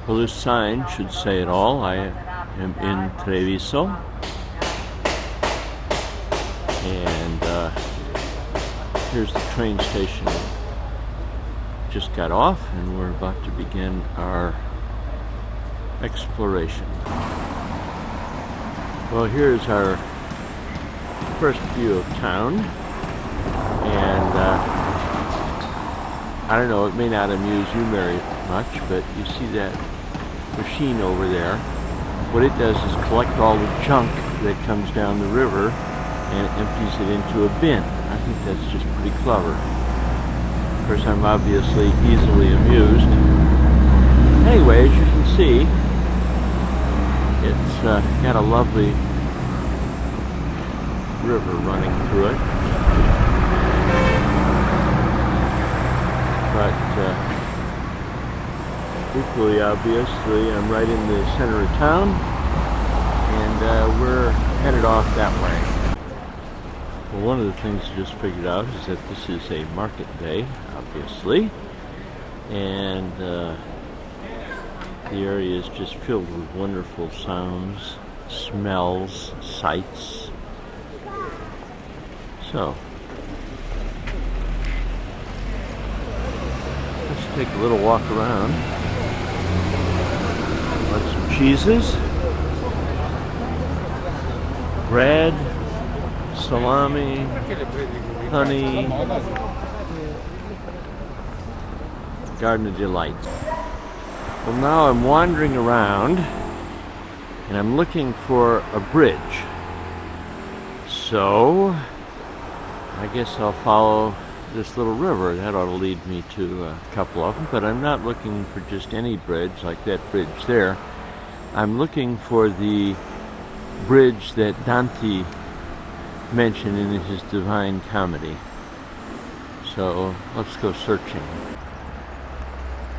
Well, this sign should say it all. I am in Treviso, and here's the train station. Just got off, and we're about to begin our exploration. Well, here's our first view of town, and I don't know, it may not amuse you very much, but you see that machine over there. What it does is collect all the junk that comes down the river and empties it into a bin. I think that's just pretty clever. Of course, I'm obviously easily amused. Anyway, as you can see, it's got a lovely river running through it. But equally obviously, I'm right in the center of town, and we're headed off that way. Well, one of the things I just figured out is that this is a market day, obviously, and the area is just filled with wonderful sounds, smells, sights. So, let's take a little walk around. Want some cheeses, bread, salami, honey, Garden of Delights. Well, now I'm wandering around and I'm looking for a bridge. So, I guess I'll follow this little river. That ought to lead me to a couple of them, but I'm not looking for just any bridge like that bridge there. I'm looking for the bridge that Dante mentioned in his Divine Comedy. So let's go searching.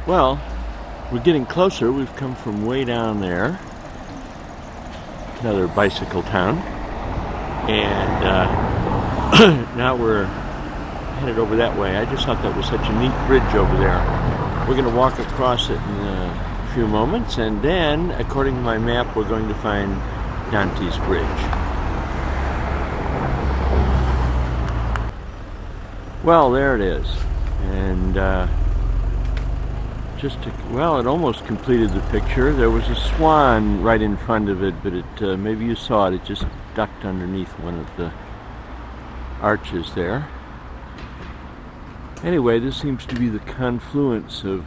Well, we're getting closer. We've come from way down there, another bicycle town, and now we're headed over that way. I just thought that was such a neat bridge over there. We're going to walk across it in a few moments, and then, according to my map, we're going to find Dante's Bridge. Well, there it is, and well, it almost completed the picture. There was a swan right in front of it, but it maybe you saw it. It just ducked underneath one of the arches there. Anyway, this seems to be the confluence of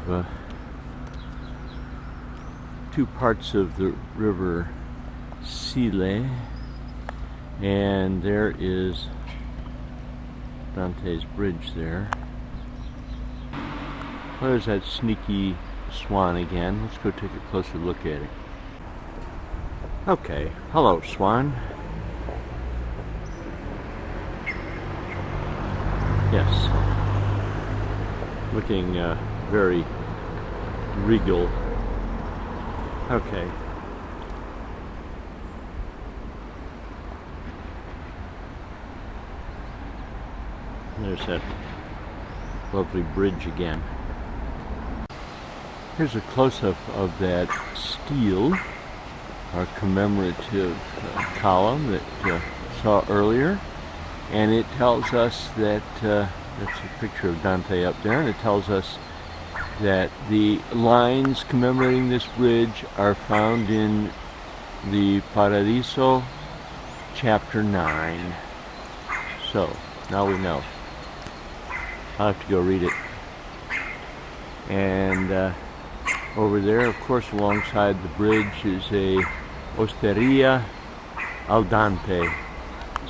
two parts of the river Sile, and there is Dante's Bridge there. Well, there's that sneaky swan again. Let's go take a closer look at it. Okay, hello swan. Yes, looking very regal. Okay. There's that lovely bridge again. Here's a close-up of that stele, our commemorative column that saw earlier, and it tells us that that's a picture of Dante up there, and it tells us that the lines commemorating this bridge are found in the Paradiso, chapter 9. So, now we know. I'll have to go read it. And over there, of course, alongside the bridge is a Osteria al Dante.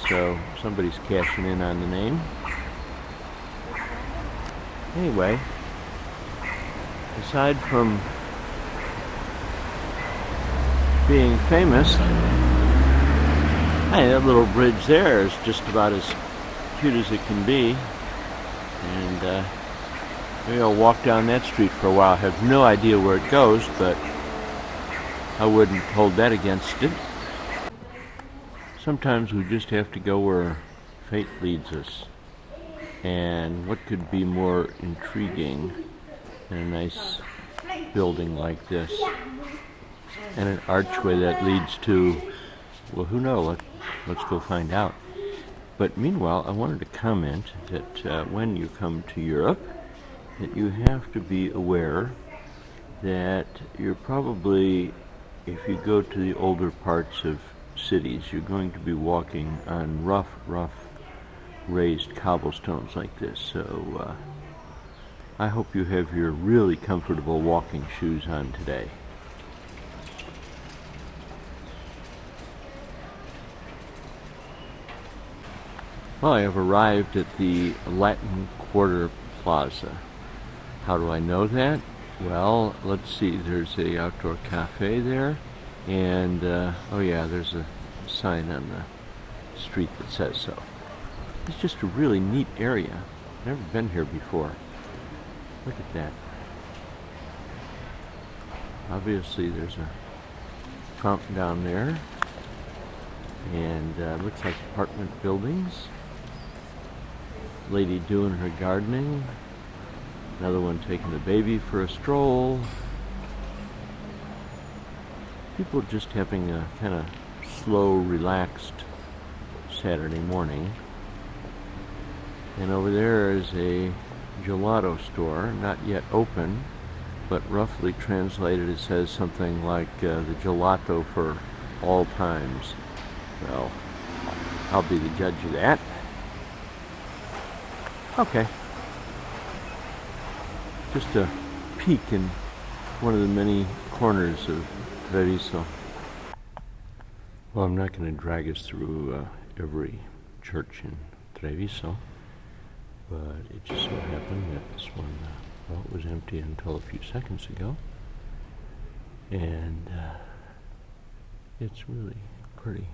So, somebody's cashing in on the name. Anyway, aside from being famous, hey, that little bridge there is just about as cute as it can be. And maybe I'll walk down that street for a while. I have no idea where it goes, but I wouldn't hold that against it. Sometimes we just have to go where fate leads us. And what could be more intriguing than a nice building like this, and an archway that leads to, well, who knows? Let's go find out. But meanwhile, I wanted to comment that when you come to Europe, that you have to be aware that you're probably, if you go to the older parts of cities, you're going to be walking on rough raised cobblestones like this. So I hope you have your really comfortable walking shoes on today. Well, I have arrived at the Latin Quarter Plaza. How do I know that? Well, let's see, there's a outdoor cafe there, and oh yeah, there's a sign on the street that says so. It's just a really neat area. Never been here before. Look at that. Obviously there's a fountain down there, and looks like apartment buildings. Lady doing her gardening. Another one taking the baby for a stroll. People just having a kind of slow, relaxed Saturday morning. And over there is a gelato store, not yet open, but roughly translated it says something like the gelato for all times. Well, I'll be the judge of that. Okay. Just a peek in one of the many corners of Treviso. Well, I'm not going to drag us through every church in Treviso, but it just so happened that this one, well, it was empty until a few seconds ago, and it's really pretty.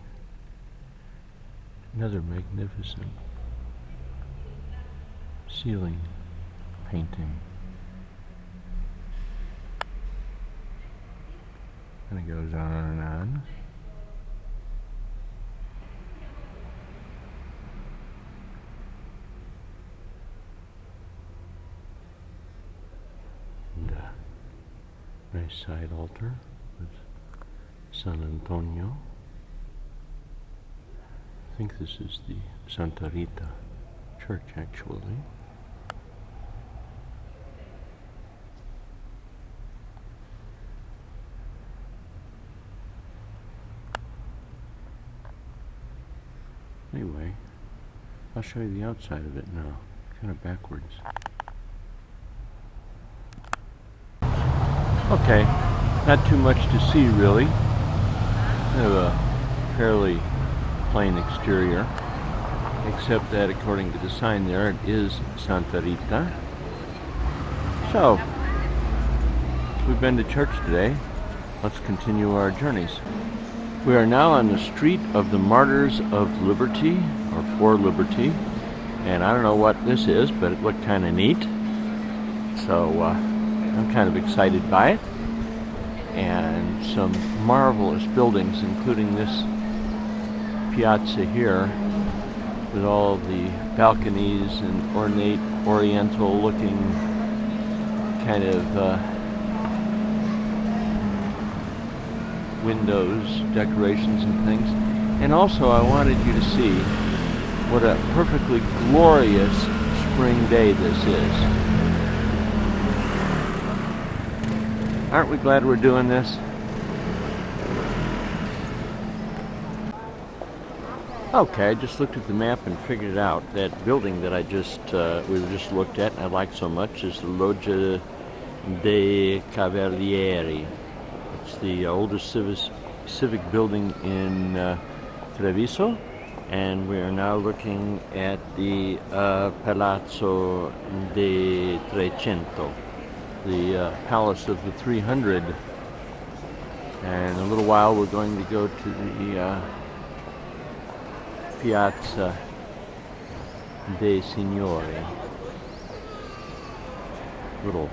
Another magnificent ceiling painting. And it goes on and on. And a nice side altar with San Antonio. I think this is the Santa Rita church, actually. Anyway, I'll show you the outside of it now, kind of backwards. Okay, not too much to see really. Kind of a fairly plain exterior, except that according to the sign there, it is Santa Rita. So, we've been to church today. Let's continue our journeys. We are now on the street of the Martyrs of Liberty, or for Liberty, and I don't know what this is, but it looked kind of neat, so I'm kind of excited by it, and some marvelous buildings, including this piazza here, with all the balconies and ornate, oriental-looking kind of windows, decorations and things. And also I wanted you to see what a perfectly glorious spring day this is. Aren't we glad we're doing this? Okay, I just looked at the map and figured it out. That building that we just looked at and I liked so much is the Loggia dei Cavalieri. It's the oldest civic building in Treviso, and we are now looking at the Palazzo de 300, the Palace of the 300. And in a little while we're going to go to the Piazza dei Signori. Little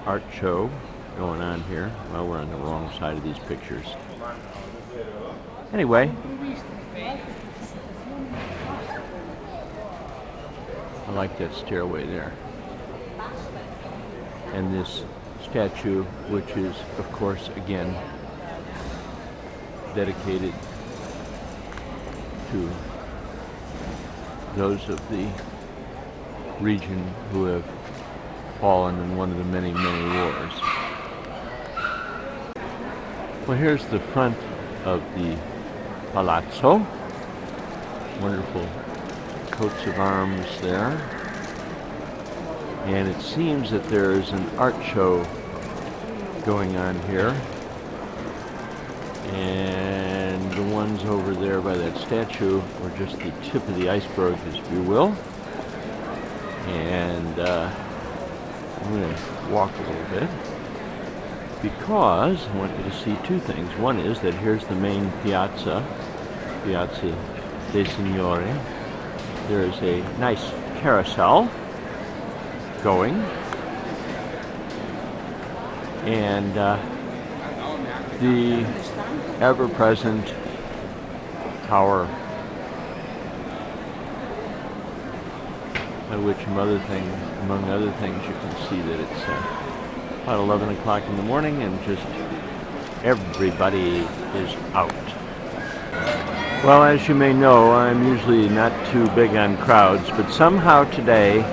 art show going on here. Well, we're on the wrong side of these pictures. Anyway, I like that stairway there. And this statue, which is, of course, again, dedicated to those of the region who have fallen in one of the many, many wars. Well, here's the front of the Palazzo. Wonderful coats of arms there. And it seems that there is an art show going on here. And the ones over there by that statue are just the tip of the iceberg, as you will. And I'm going to walk a little bit because I want you to see two things. One is that here's the main piazza, Piazza dei Signori. There is a nice carousel going, and the ever-present tower, by which, among other things, you can see that it's about 11 o'clock in the morning and just everybody is out. Well, as you may know, I'm usually not too big on crowds, but somehow today,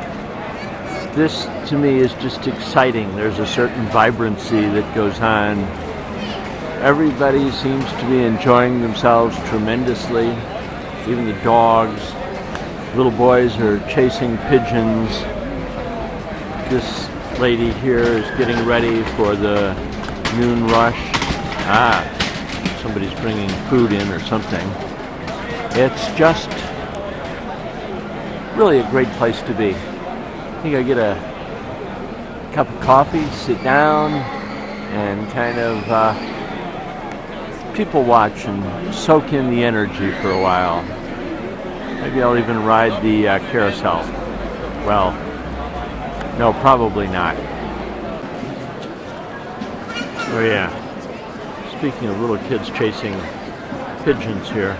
this to me is just exciting. There's a certain vibrancy that goes on. Everybody seems to be enjoying themselves tremendously. Even the dogs. Little boys are chasing pigeons. This lady here is getting ready for the noon rush. Somebody's bringing food in or something. It's just really a great place to be. I think I get a cup of coffee, sit down, and kind of people watch and soak in the energy for a while. Maybe I'll even ride the carousel. Well, no, probably not. Oh yeah. Speaking of little kids chasing pigeons here.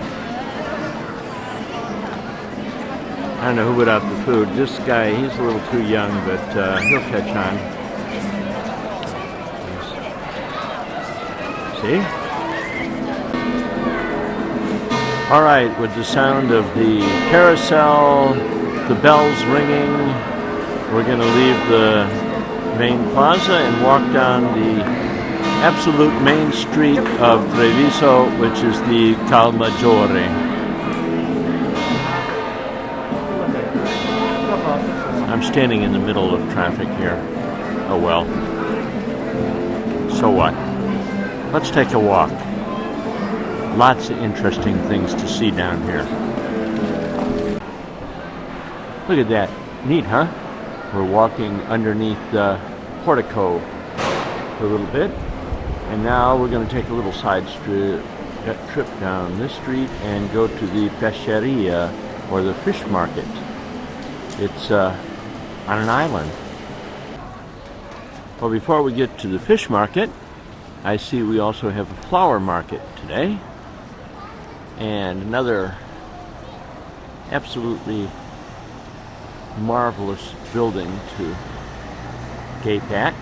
I don't know who put out the food. This guy, he's a little too young, but he'll catch on. See? All right, with the sound of the carousel, the bells ringing, we're going to leave the main plaza and walk down the absolute main street of Treviso, which is the Cal Maggiore. I'm standing in the middle of traffic here. Oh well. So what? Let's take a walk. Lots of interesting things to see down here. Look at that. Neat, huh? We're walking underneath the portico for a little bit. And now we're going to take a little side trip down this street and go to the pesceria, or the fish market. It's on an island. Well, before we get to the fish market, I see we also have a flower market today. And another absolutely marvelous building to gape at.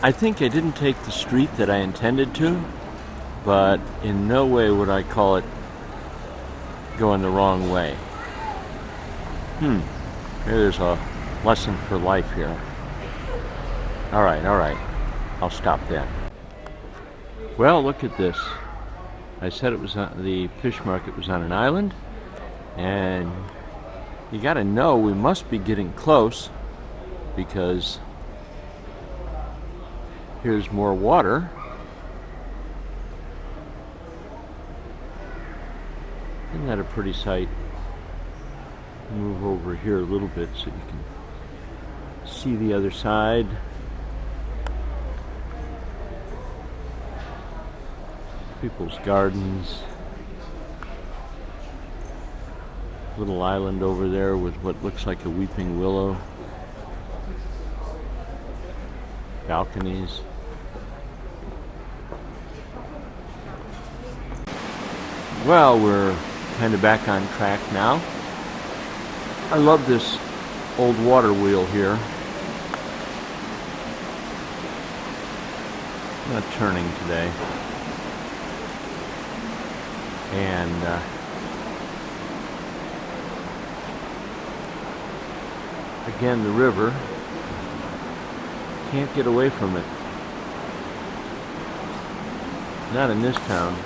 I think I didn't take the street that I intended to, but in no way would I call it going the wrong way. There's a lesson for life here. All right. I'll stop that. Well, look at this. I said it was the fish market was on an island, and you got to know we must be getting close because here's more water. Isn't that a pretty sight? Move over here a little bit so you can see the other side. People's gardens. Little island over there with what looks like a weeping willow. Balconies. Well, we're kind of back on track now. I love this old water wheel here. Not turning today. And again, the river. Can't get away from it. Not in this town.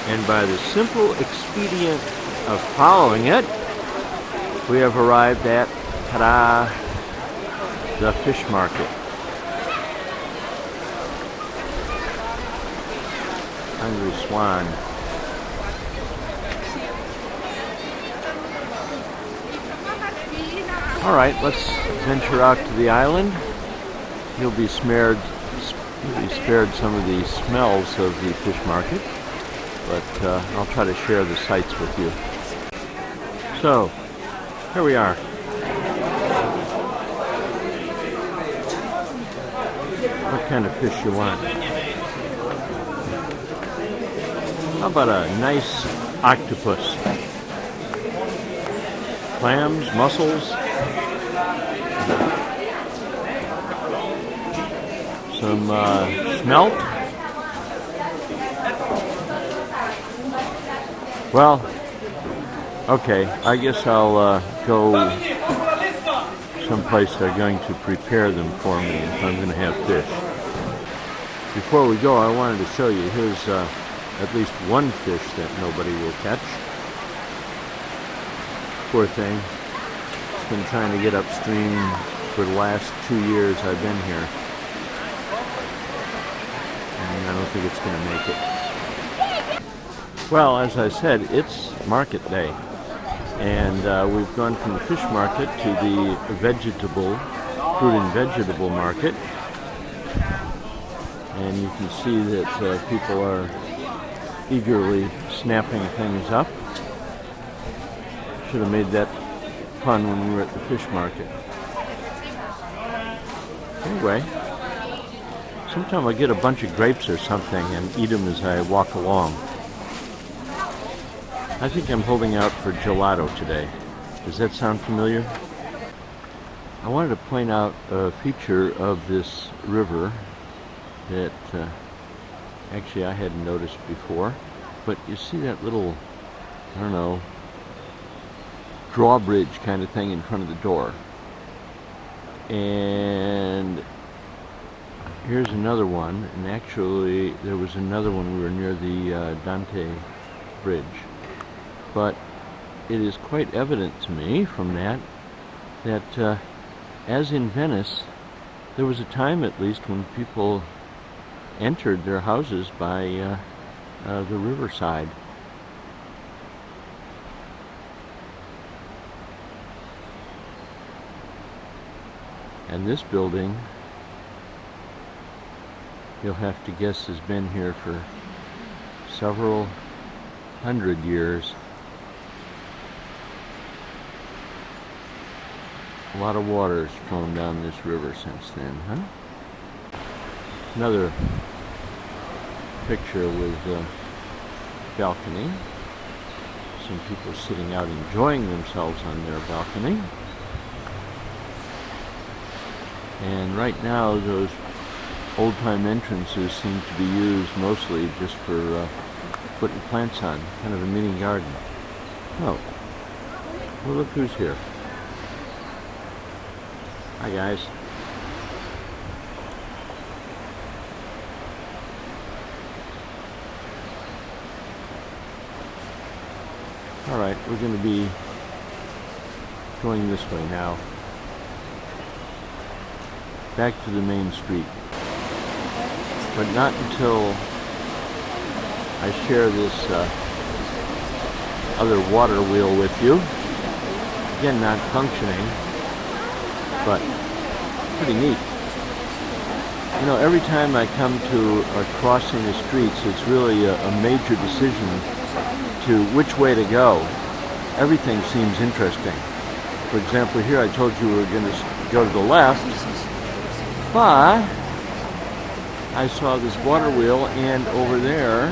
And by the simple expedient of following it, we have arrived at, ta-da, the fish market. Hungry swan. All right, let's venture out to the island. You'll be spared some of the smells of the fish market, but I'll try to share the sights with you. So, here we are. What kind of fish you want? How about a nice octopus? Clams, mussels, some smelt. Well, okay, I guess I'll go someplace they're going to prepare them for me if I'm going to have fish. Before we go, I wanted to show you, here's at least one fish that nobody will catch. Poor thing. It's been trying to get upstream for the last 2 years I've been here. And I don't think it's going to make it. Well, as I said, it's market day. And we've gone from the fish market to the fruit and vegetable market. And you can see that people are eagerly snapping things up. Should have made that pun when we were at the fish market. Anyway, sometime I'll get a bunch of grapes or something and eat them as I walk along. I think I'm holding out for gelato today. Does that sound familiar? I wanted to point out a feature of this river that actually I hadn't noticed before. But you see that little, I don't know, drawbridge kind of thing in front of the door. And here's another one, and actually there was another one, we were near the Dante bridge. But it is quite evident to me from that as in Venice, there was a time at least when people entered their houses by the riverside. And this building, you'll have to guess, has been here for several hundred years. A lot of water has flown down this river since then, huh? Another picture with a balcony. Some people sitting out enjoying themselves on their balcony. And right now those old-time entrances seem to be used mostly just for putting plants on, kind of a mini garden. Oh, well, look who's here. Hi guys. Alright, we're going to be going this way now. Back to the main street. But not until I share this other water wheel with you. Again, not functioning, but pretty neat. You know, every time I come to a crossing the streets, it's really a major decision to which way to go. Everything seems interesting. For example, here I told you we were going to go to the left, but I saw this water wheel, and over there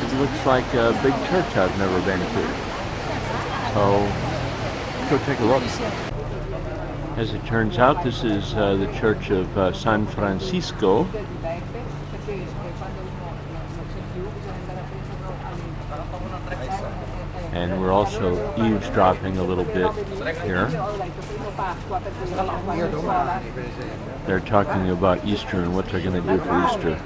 it looks like a big church I've never been to. So let's go take a look. As it turns out, this is the Church of San Francisco. And we're also eavesdropping a little bit here. They're talking about Easter and what they're going to do for Easter.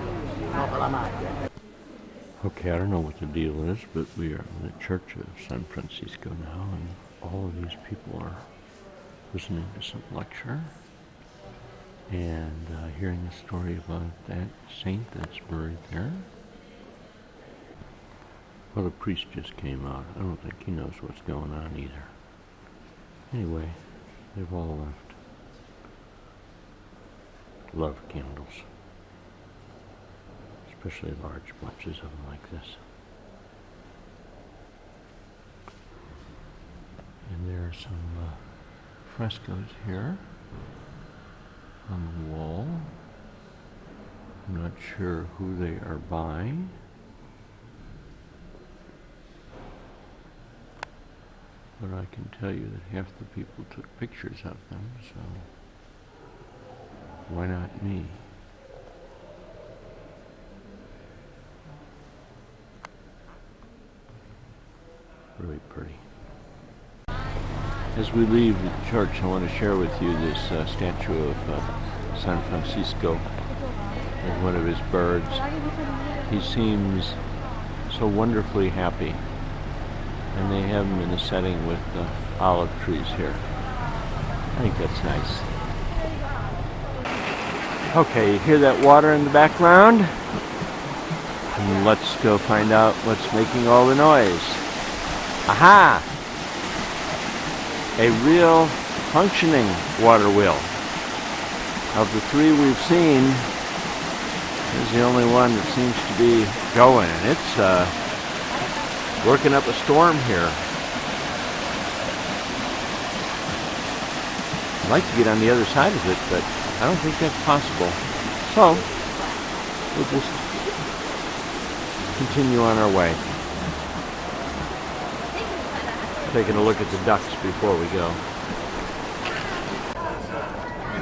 Okay, I don't know what the deal is, but we are in the Church of San Francisco now, and all of these people are listening to some lecture and hearing a story about that saint that's buried there. Well, the priest just came out. I don't think he knows what's going on either. Anyway, they've all left. Love candles. Especially large bunches of them like this. And there are some frescoes here on the wall. I'm not sure who they are by. But I can tell you that half the people took pictures of them, so why not me? Really pretty. As we leave the church, I want to share with you this statue of San Francisco and one of his birds. He seems so wonderfully happy. And they have them in a setting with olive trees here. I think that's nice. Okay, you hear that water in the background? And let's go find out what's making all the noise. Aha! A real functioning water wheel. Of the three we've seen, this is the only one that seems to be going. And it's working up a storm here. I'd like to get on the other side of it, but I don't think that's possible. So, we'll just continue on our way. Taking a look at the ducks before we go.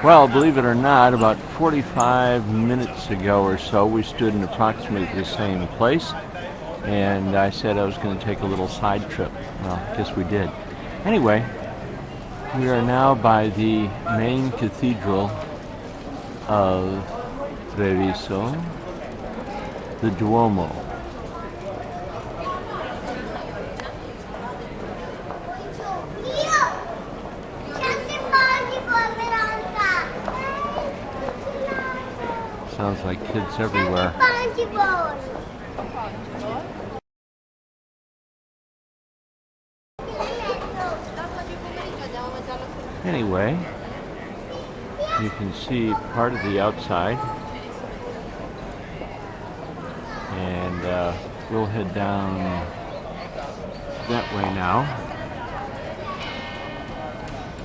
Well, believe it or not, about 45 minutes ago or so, we stood in approximately the same place. And I said I was going to take a little side trip. Well, I guess we did. Anyway, we are now by the main cathedral of Treviso, the Duomo. Sounds like kids everywhere. Anyway, you can see part of the outside, and we'll head down that way now,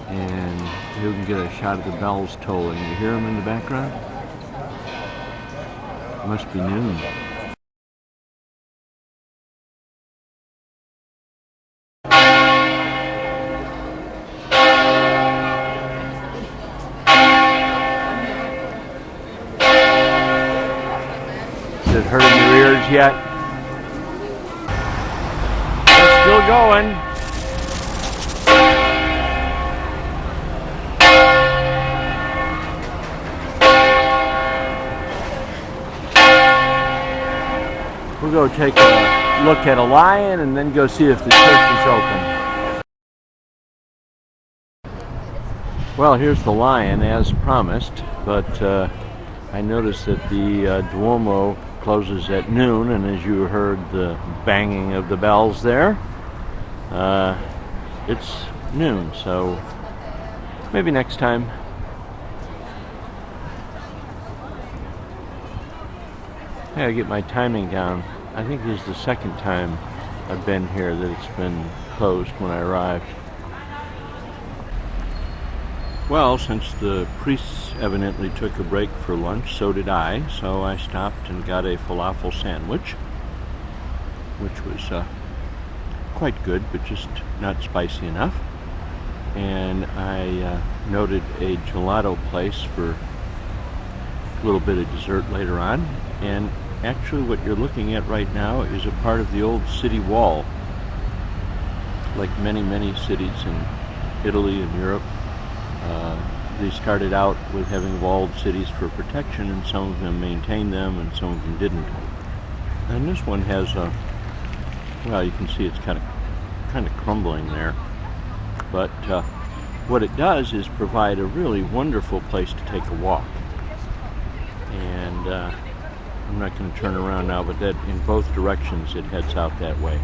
and you can get a shot of the bells tolling. You hear them in the background? It must be noon. Is it hurting your ears yet? We're still going. We'll go take a look at a lion and then go see if the church is open. Well, here's the lion as promised, but I noticed that the Duomo closes at noon, and as you heard the banging of the bells there, it's noon, so maybe next time. I gotta get my timing down. I think this is the second time I've been here that it's been closed when I arrived. Well, since the priests evidently took a break for lunch, so did I. So I stopped and got a falafel sandwich, which was quite good, but just not spicy enough. And I noted a gelato place for a little bit of dessert later on. And actually what you're looking at right now is a part of the old city wall. Like many, many cities in Italy and Europe, they started out with having walled cities for protection, and some of them maintained them and some of them didn't. And this one has a, well, you can see it's kind of crumbling there. But what it does is provide a really wonderful place to take a walk. And I'm not going to turn around now, but that in both directions it heads out that way.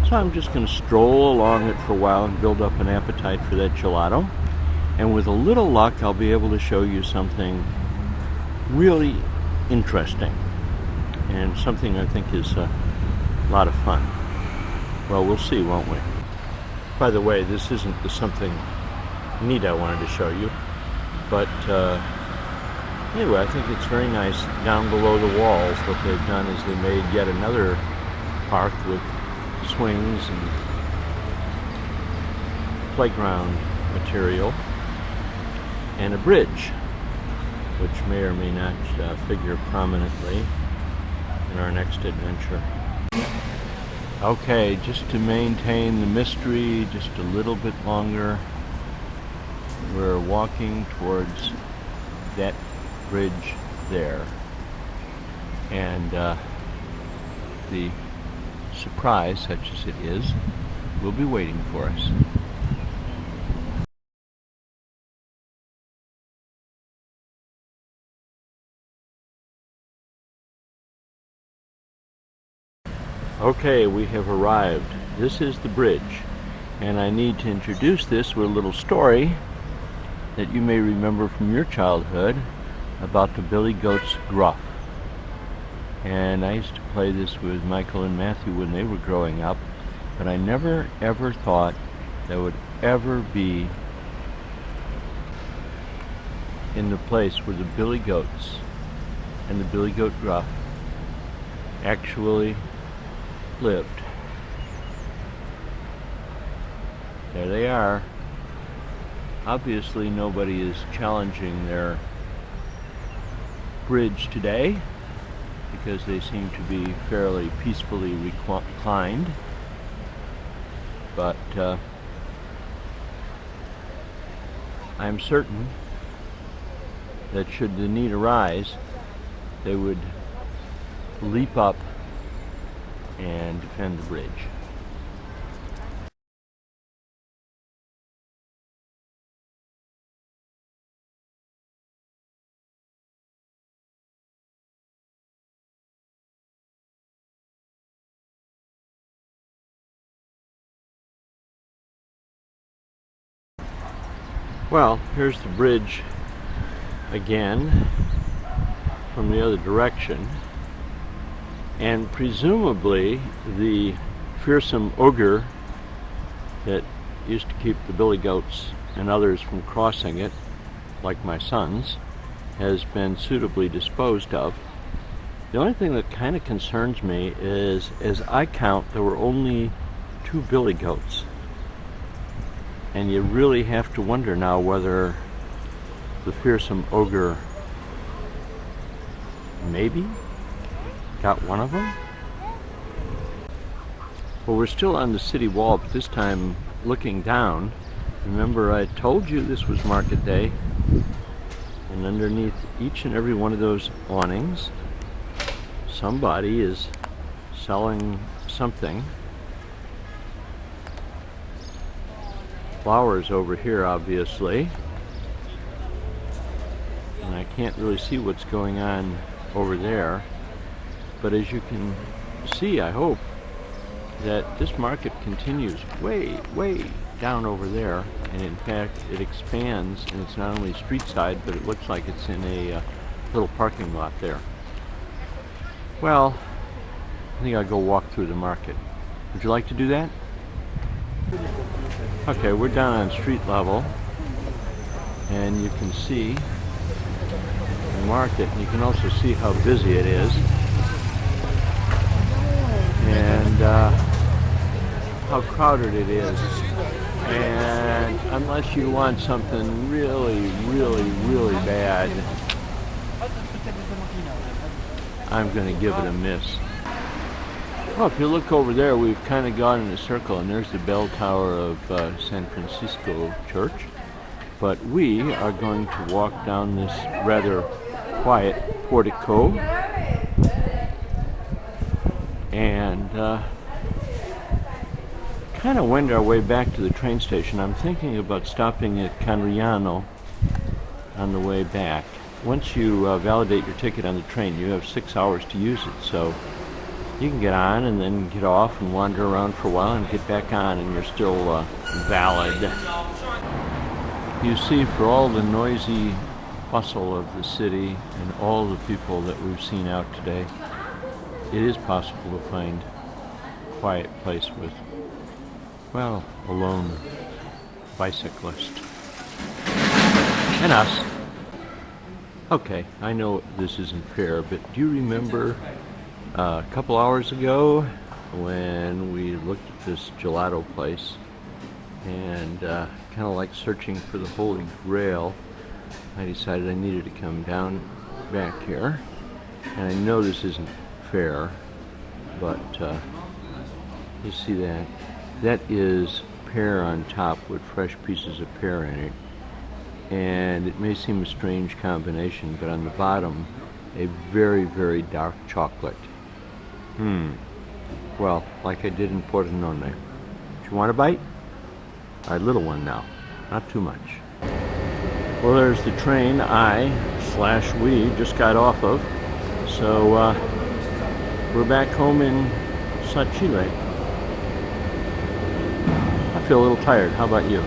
So I'm just going to stroll along it for a while and build up an appetite for that gelato. And with a little luck, I'll be able to show you something really interesting and something I think is a lot of fun. Well, we'll see, won't we? By the way, this isn't the something neat I wanted to show you, but anyway, I think it's very nice. Down below the walls, what they've done is they made yet another park with swings and playground material, and a bridge, which may or may not figure prominently in our next adventure. Okay, just to maintain the mystery just a little bit longer, we're walking towards that bridge there, and the surprise, such as it is, will be waiting for us. Okay, we have arrived. This is the bridge, and I need to introduce this with a little story that you may remember from your childhood about the billy goat's gruff. And I used to play this with Michael and Matthew when they were growing up, but I never ever thought there would ever be in the place where the billy goats and the billy goat gruff actually lived. There they are. Obviously nobody is challenging their bridge today because they seem to be fairly peacefully reclined, but I'm certain that should the need arise, they would leap up and defend the bridge. Well, here's the bridge again from the other direction. And presumably the fearsome ogre that used to keep the billy goats and others from crossing it, like my sons, has been suitably disposed of. The only thing that kind of concerns me is, as I count, there were only 2 billy goats. And you really have to wonder now whether the fearsome ogre maybe got one of them? Well, we're still on the city wall, but this time looking down. Remember, I told you this was market day, and underneath each and every one of those awnings, somebody is selling something. Flowers over here, obviously, and I can't really see what's going on over there. But as you can see, I hope, that this market continues way, way down over there, and in fact it expands, and it's not only street side, but it looks like it's in a little parking lot there. Well, I think I'll go walk through the market. Would you like to do that? Okay, we're down on street level, and you can see the market, and you can also see how busy it is. And how crowded it is. And unless you want something really, really, really bad, I'm going to give it a miss. Well, if you look over there, we've kind of gone in a circle, and there's the bell tower of San Francisco Church. But we are going to walk down this rather quiet portico and kind of wend our way back to the train station. I'm thinking about stopping at Canriano on the way back. Once you validate your ticket on the train, you have 6 hours to use it, so you can get on and then get off and wander around for a while and get back on, and you're still valid. You see, for all the noisy bustle of the city and all the people that we've seen out today, it is possible to find a quiet place with, well, a lone bicyclist. And us. Okay, I know this isn't fair, but do you remember a couple hours ago when we looked at this gelato place and kind of like searching for the Holy Grail, I decided I needed to come down back here. And I know this isn't fair, but you see that? That is pear on top with fresh pieces of pear in it. And it may seem a strange combination, but on the bottom, a very, very dark chocolate. Well, like I did in Pordenone. Do you want a bite? A little one now, not too much. Well, there's the train we just got off of. So we're back home in Sile. I feel a little tired. How about you?